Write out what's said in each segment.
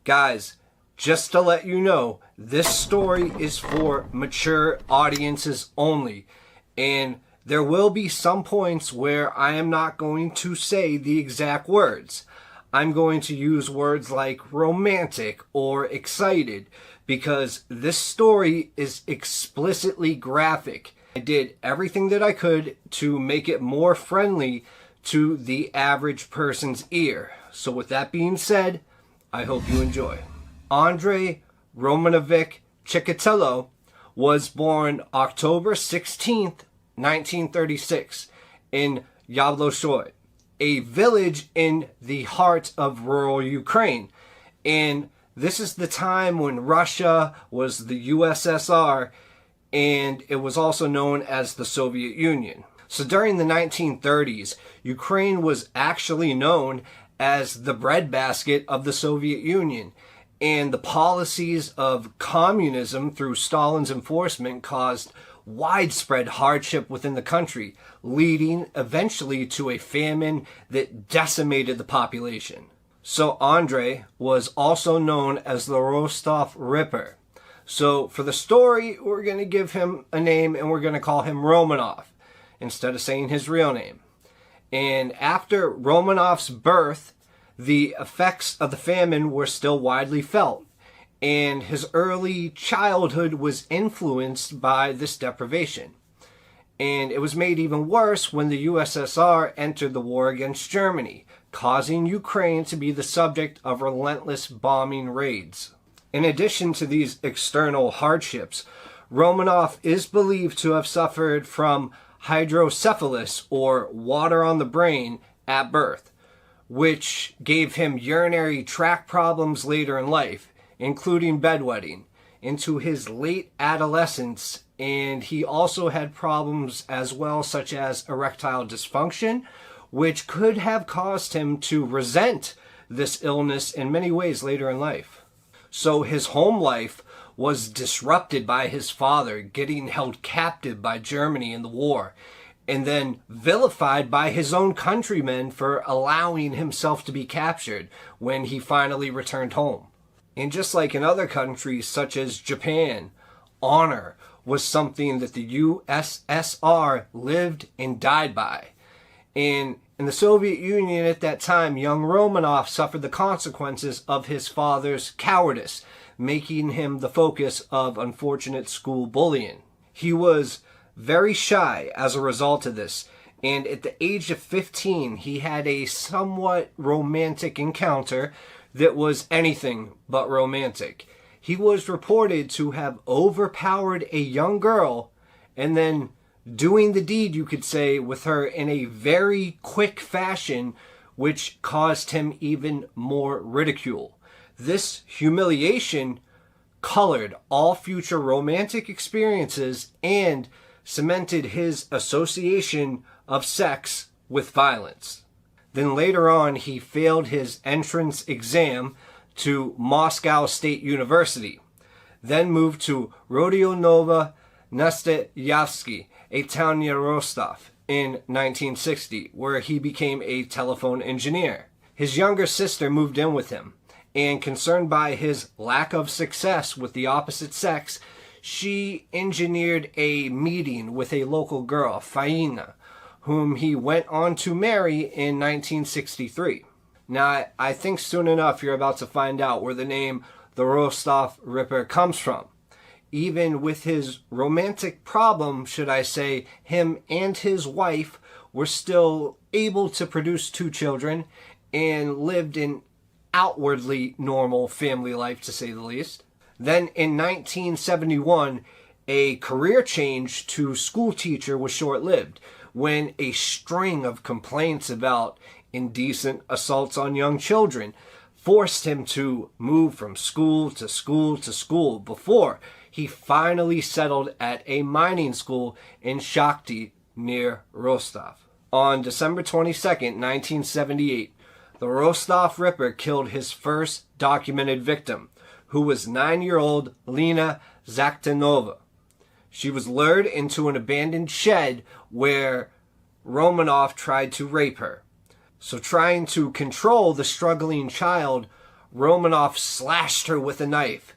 Guys, just to let you know, this story is for mature audiences only, and there will be some points where I am not going to say the exact words. I'm going to use words like romantic or excited because this story is explicitly graphic. I did everything that I could to make it more friendly to the average person's ear. So with that being said, I hope you enjoy. Andrei Romanovic Chikatilo was born October 16th, 1936 in Yabloshoy, a village in the heart of rural Ukraine. And this is the time when Russia was the USSR, and it was also known as the Soviet Union. So during the 1930s, Ukraine was actually known as the breadbasket of the Soviet Union, and the policies of communism through Stalin's enforcement caused widespread hardship within the country, leading eventually to a famine that decimated the population. So Andrei was also known as the Rostov Ripper. So for the story, we're going to give him a name and we're going to call him Romanov instead of saying his real name. And after Romanov's birth, the effects of the famine were still widely felt, and his early childhood was influenced by this deprivation. And it was made even worse when the USSR entered the war against Germany, causing Ukraine to be the subject of relentless bombing raids. In addition to these external hardships, Romanov is believed to have suffered from hydrocephalus, or water on the brain, at birth, which gave him urinary tract problems later in life, including bedwetting, into his late adolescence, and he also had problems as well, such as erectile dysfunction, which could have caused him to resent this illness in many ways later in life. So his home life was disrupted by his father getting held captive by Germany in the war, and then vilified by his own countrymen for allowing himself to be captured when he finally returned home. And just like in other countries such as Japan, honor was something that the USSR lived and died by. And in the Soviet Union at that time, young Romanov suffered the consequences of his father's cowardice, making him the focus of unfortunate school bullying. He was very shy as a result of this, and at the age of 15, he had a somewhat romantic encounter that was anything but romantic. He was reported to have overpowered a young girl and then doing the deed, you could say, with her in a very quick fashion, which caused him even more ridicule. This humiliation colored all future romantic experiences and cemented his association of sex with violence. Then later on, he failed his entrance exam to Moscow State University, then moved to Rodionovo Nastoyevsky, a town near Rostov, in 1960, where he became a telephone engineer. His younger sister moved in with him, and concerned by his lack of success with the opposite sex, she engineered a meeting with a local girl, Faina, whom he went on to marry in 1963. Now, I think soon enough you're about to find out where the name the Rostov Ripper comes from. Even with his romantic problem, should I say, him and his wife were still able to produce 2 children and lived an outwardly normal family life, to say the least. Then in 1971, a career change to school teacher was short-lived when a string of complaints about indecent assaults on young children forced him to move from school to school to school before he finally settled at a mining school in Shakhty near Rostov. On December 22nd, 1978, the Rostov Ripper killed his first documented victim, who was 9-year-old Lena Zaktanova. She was lured into an abandoned shed where Romanov tried to rape her. So trying to control the struggling child, Romanoff slashed her with a knife.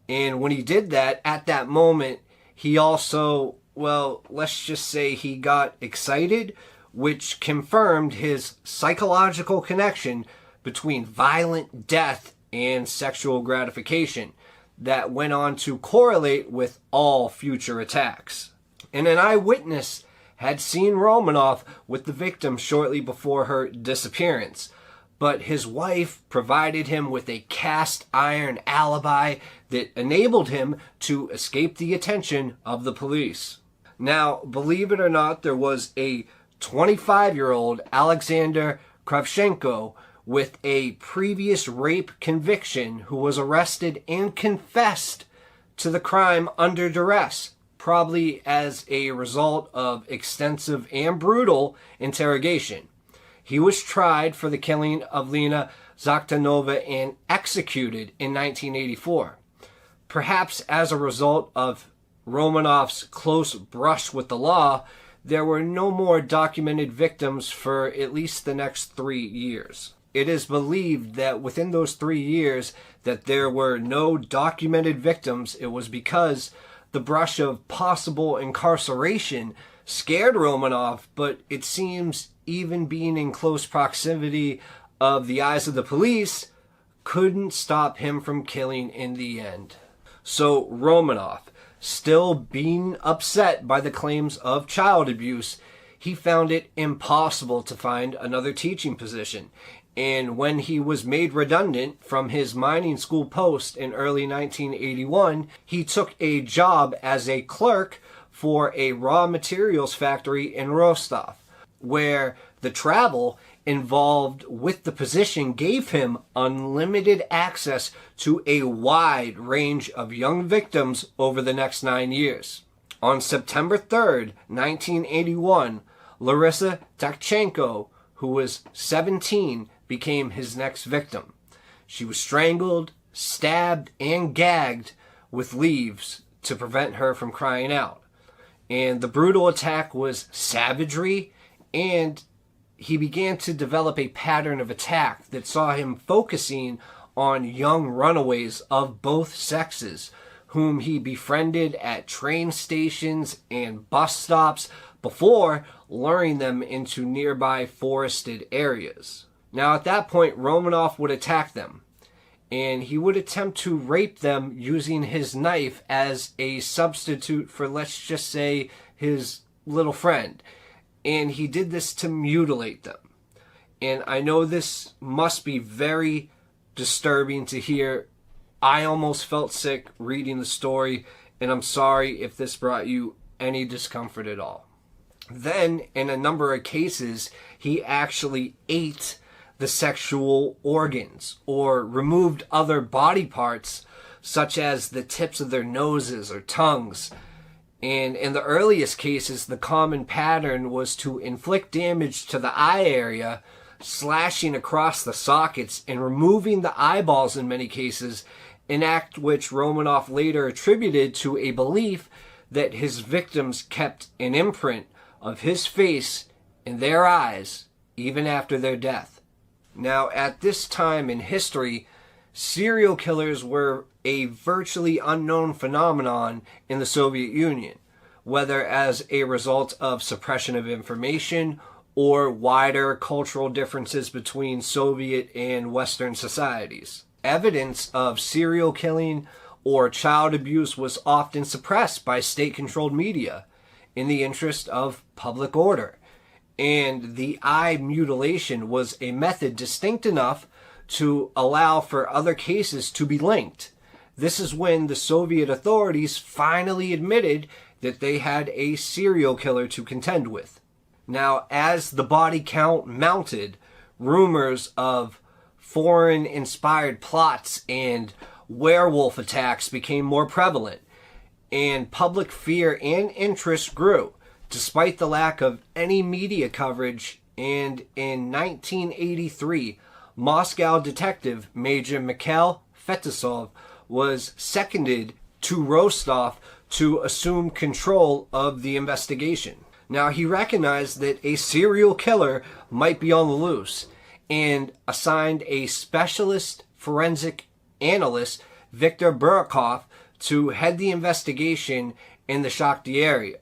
And when he did that, at that moment, he also, well, let's just say he got excited, which confirmed his psychological connection between violent death and sexual gratification that went on to correlate with all future attacks. And an eyewitness had seen Romanoff with the victim shortly before her disappearance, but his wife provided him with a cast iron alibi that enabled him to escape the attention of the police. Now, believe it or not, there was a 25-year-old Alexander Kravchenko with a previous rape conviction who was arrested and confessed to the crime under duress, probably as a result of extensive and brutal interrogation. He was tried for the killing of Lena Zaktanova and executed in 1984. Perhaps as a result of Romanoff's close brush with the law, there were no more documented victims for at least the next 3 years. It is believed that within those 3 years that there were no documented victims. It was because the brush of possible incarceration scared Romanoff, but it seems even being in close proximity of the eyes of the police couldn't stop him from killing in the end. So Romanoff, still being upset by the claims of child abuse, he found it impossible to find another teaching position. And when he was made redundant from his mining school post in early 1981, he took a job as a clerk for a raw materials factory in Rostov, where the travel involved with the position gave him unlimited access to a wide range of young victims over the next 9 years. On September 3rd, 1981, Larissa Tkachenko, who was 17, became his next victim. She was strangled, stabbed, and gagged with leaves to prevent her from crying out. And the brutal attack was savagery, and he began to develop a pattern of attack that saw him focusing on young runaways of both sexes, whom he befriended at train stations and bus stops before luring them into nearby forested areas. Now, at that point, Romanoff would attack them, and he would attempt to rape them using his knife as a substitute for, let's just say, his little friend. And he did this to mutilate them. And I know this must be very disturbing to hear. I almost felt sick reading the story, and I'm sorry if this brought you any discomfort at all. Then, in a number of cases, he actually ate the sexual organs or removed other body parts, such as the tips of their noses or tongues. And in the earliest cases, the common pattern was to inflict damage to the eye area, slashing across the sockets and removing the eyeballs in many cases, an act which Romanoff later attributed to a belief that his victims kept an imprint of his face in their eyes even after their death. Now, at this time in history, serial killers were a virtually unknown phenomenon in the Soviet Union, whether as a result of suppression of information or wider cultural differences between Soviet and Western societies. Evidence of serial killing or child abuse was often suppressed by state-controlled media in the interest of public order. And the eye mutilation was a method distinct enough to allow for other cases to be linked. This is when the Soviet authorities finally admitted that they had a serial killer to contend with. Now, as the body count mounted, rumors of foreign-inspired plots and werewolf attacks became more prevalent, and public fear and interest grew, despite the lack of any media coverage. And in 1983, Moscow detective Major Mikhail Fetisov was seconded to Rostov to assume control of the investigation. Now, he recognized that a serial killer might be on the loose and assigned a specialist forensic analyst Viktor Burakov to head the investigation in the Shakhty area.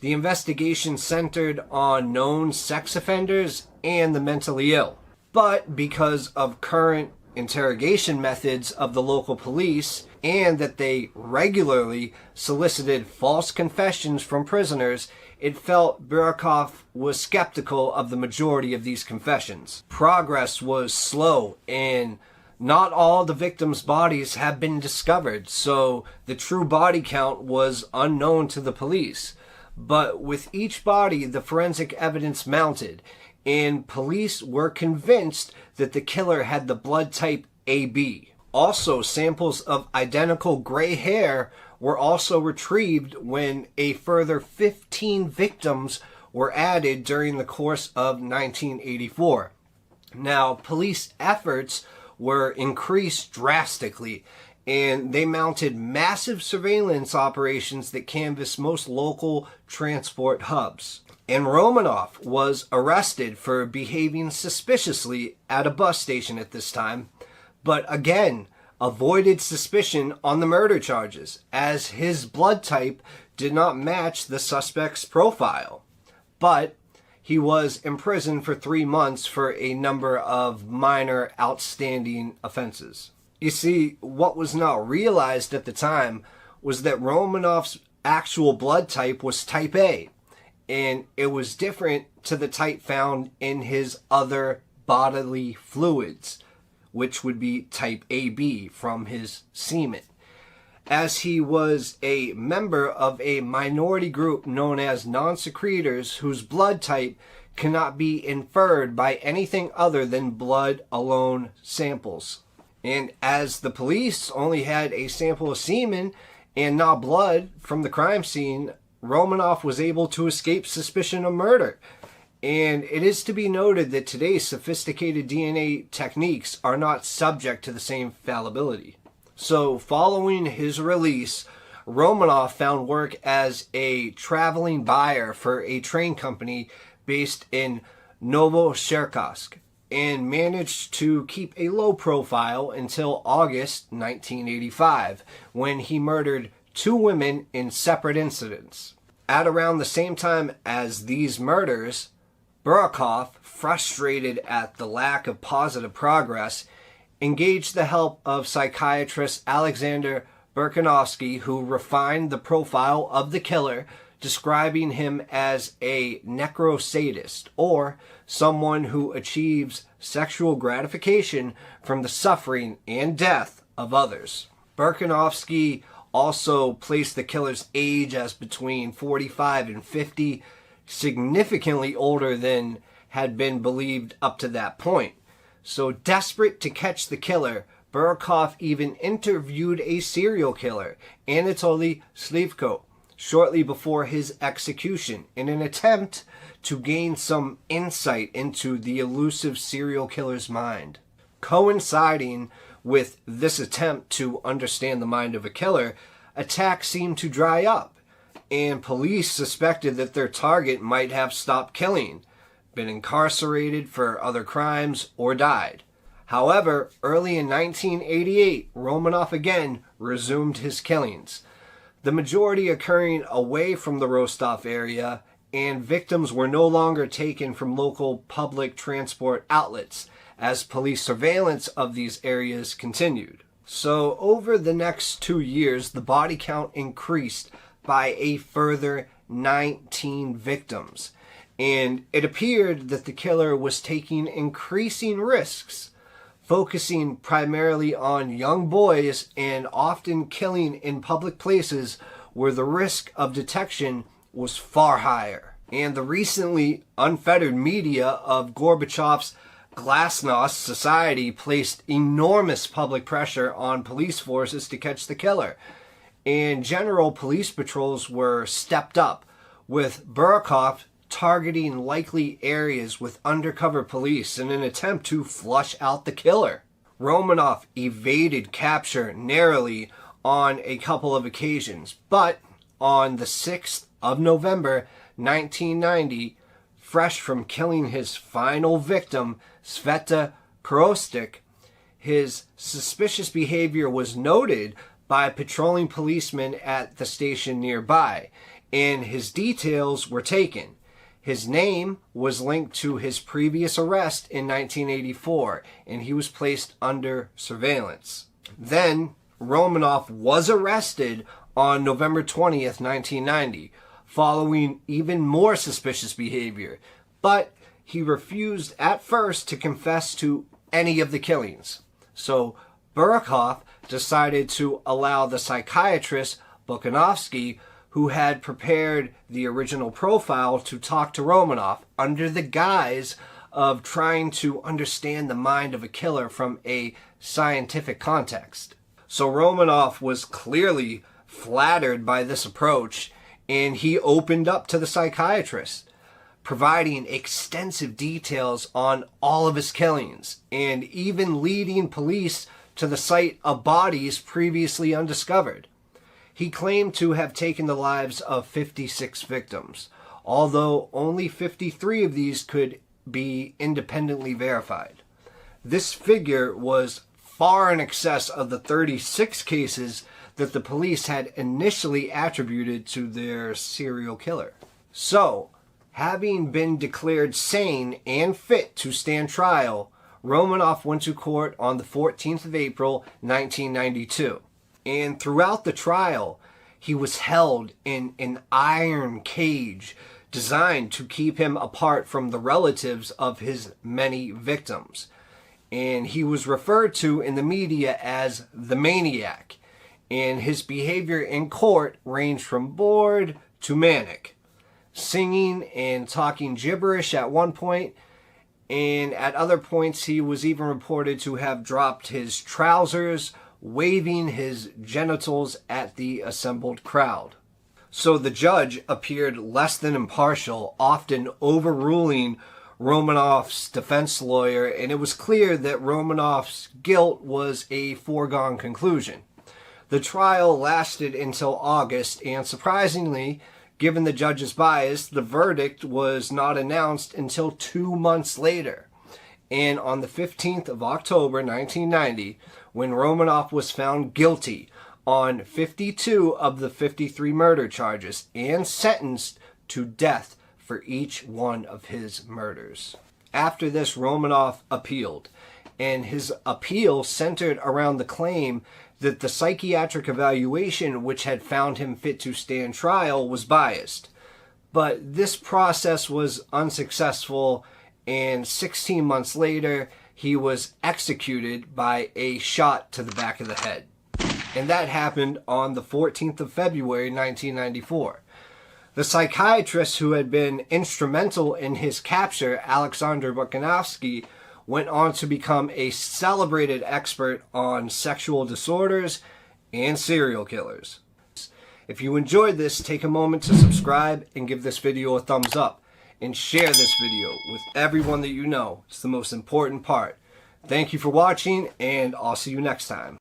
The investigation centered on known sex offenders and the mentally ill. But because of current interrogation methods of the local police, and that they regularly solicited false confessions from prisoners, it felt Burakov was skeptical of the majority of these confessions. Progress was slow, and not all the victims' bodies have been discovered, so the true body count was unknown to the police. But with each body, the forensic evidence mounted, and police were convinced that the killer had the blood type AB. Also, samples of identical gray hair were also retrieved when a further 15 victims were added during the course of 1984. Now, police efforts were increased drastically, and they mounted massive surveillance operations that canvassed most local transport hubs. And Romanov was arrested for behaving suspiciously at a bus station at this time, but again avoided suspicion on the murder charges, as his blood type did not match the suspect's profile. But he was imprisoned for 3 months for a number of minor outstanding offenses. You see, what was not realized at the time was that Romanov's actual blood type was type A, and it was different to the type found in his other bodily fluids, which would be type AB from his semen, as he was a member of a minority group known as non-secretors whose blood type cannot be inferred by anything other than blood alone samples. And as the police only had a sample of semen and not blood from the crime scene, Romanov was able to escape suspicion of murder. And it is to be noted that today's sophisticated DNA techniques are not subject to the same fallibility. So, following his release, Romanov found work as a traveling buyer for a train company based in Novocherkassk, and managed to keep a low profile until August 1985, when he murdered 2 women in separate incidents. At around the same time as these murders, Burakov, frustrated at the lack of positive progress, engaged the help of psychiatrist Alexander Burkanovsky, who refined the profile of the killer, describing him as a necrosadist, or someone who achieves sexual gratification from the suffering and death of others. Burkanovsky also placed the killer's age as between 45 and 50, significantly older than had been believed up to that point. So desperate to catch the killer, Burakov even interviewed a serial killer, Anatoly Slivko, shortly before his execution, in an attempt to gain some insight into the elusive serial killer's mind. Coinciding with this attempt to understand the mind of a killer, attacks seemed to dry up, and police suspected that their target might have stopped killing, been incarcerated for other crimes, or died. However, early in 1988, Romanov again resumed his killings, the majority occurring away from the Rostov area, and victims were no longer taken from local public transport outlets, as police surveillance of these areas continued. So over the next 2 years, the body count increased by a further 19 victims, and it appeared that the killer was taking increasing risks, focusing primarily on young boys and often killing in public places where the risk of detection was far higher. And the recently unfettered media of Gorbachev's Glasnost society placed enormous public pressure on police forces to catch the killer, and general police patrols were stepped up, with Burakov targeting likely areas with undercover police in an attempt to flush out the killer. Romanov evaded capture narrowly on a couple of occasions, but on the 6th of November 1990, fresh from killing his final victim, Sveta Korostik, his suspicious behavior was noted by patrolling policemen at the station nearby, and his details were taken. His name was linked to his previous arrest in 1984, and he was placed under surveillance. Then, Romanoff was arrested on November 20th, 1990, following even more suspicious behavior, but he refused at first to confess to any of the killings. So Burkhoff decided to allow the psychiatrist Bukanovsky, who had prepared the original profile, to talk to Romanoff under the guise of trying to understand the mind of a killer from a scientific context. So Romanoff was clearly flattered by this approach, and he opened up to the psychiatrist, providing extensive details on all of his killings, and even leading police to the site of bodies previously undiscovered. He claimed to have taken the lives of 56 victims, although only 53 of these could be independently verified. This figure was far in excess of the 36 cases that the police had initially attributed to their serial killer. So, having been declared sane and fit to stand trial, Romanoff went to court on the 14th of April, 1992. And throughout the trial, he was held in an iron cage designed to keep him apart from the relatives of his many victims. And he was referred to in the media as the Maniac. And his behavior in court ranged from bored to manic, singing and talking gibberish at one point, and at other points he was even reported to have dropped his trousers, waving his genitals at the assembled crowd. So the judge appeared less than impartial, often overruling Romanoff's defense lawyer, and it was clear that Romanoff's guilt was a foregone conclusion. The trial lasted until August, and surprisingly, given the judge's bias, the verdict was not announced until 2 months later. And on the 15th of October, 1990, when Romanoff was found guilty on 52 of the 53 murder charges and sentenced to death for each one of his murders. After this, Romanoff appealed, and his appeal centered around the claim that the psychiatric evaluation which had found him fit to stand trial was biased. But this process was unsuccessful, and 16 months later, he was executed by a shot to the back of the head. And that happened on the 14th of February, 1994. The psychiatrist who had been instrumental in his capture, Alexander Bukanovsky, went on to become a celebrated expert on sexual disorders and serial killers. If you enjoyed this, take a moment to subscribe and give this video a thumbs up, and share this video with everyone that you know. It's the most important part. Thank you for watching, and I'll see you next time.